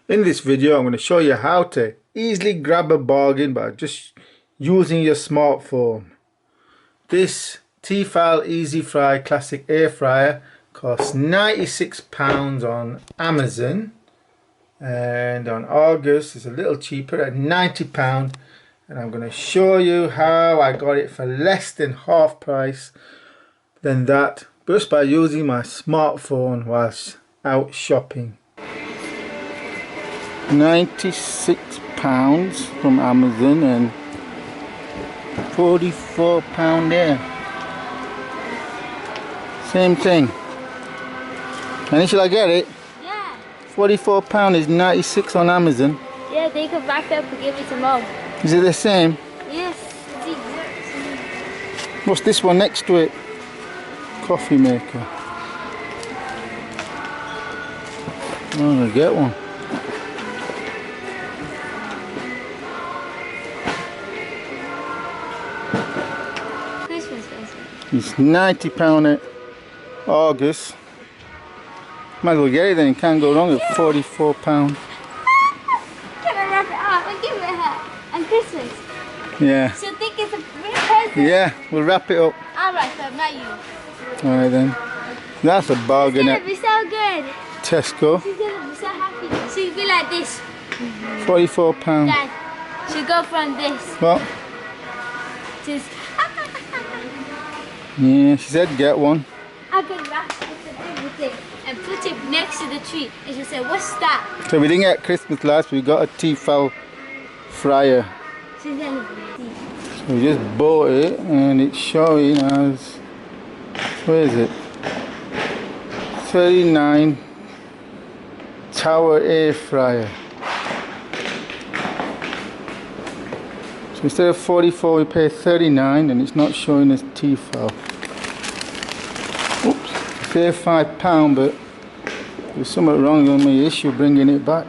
In this video, I'm going to show you how to easily grab a bargain by just using your smartphone. This Tefal Easy Fry Classic Air Fryer costs £96 on Amazon, and on Argos it's a little cheaper at £90, and I'm going to show you how I got it for less than half price than that just by using my smartphone whilst out shopping. £96 from Amazon and £44 there. Same thing. And shall I get it? Yeah. £44 is 96 on Amazon. Yeah, they could wrap it up and give it to Mom. Is it the same? Yes, it's the exact same. What's this one next to it? Coffee maker. I'm gonna get one. Christmas present. It's £90 at Argos. Might as well get it then, can't go wrong with £44. Can I wrap it up and give it her on Christmas? Yeah. She'll think it's a real present. Yeah, we'll wrap it up. I'll wrap it up, not you. Alright then. That's a bargain It's at gonna be so good. Tesco. She's gonna be so happy. She'll be like this. £44. Dad, she'll go from this. What? Just Yeah, she said get one. I can wrap it with everything and put it next to the tree. And she'll say, what's that? So we didn't get Christmas lights, we got a Tefal fryer. She's gonna be. So we just bought it and it's showing as, where is it? 39 Tower Air Fryer. So instead of 44 we pay 39 and it's not showing as Tefal. Oops, I pay £5, but there's something wrong on my issue bringing it back.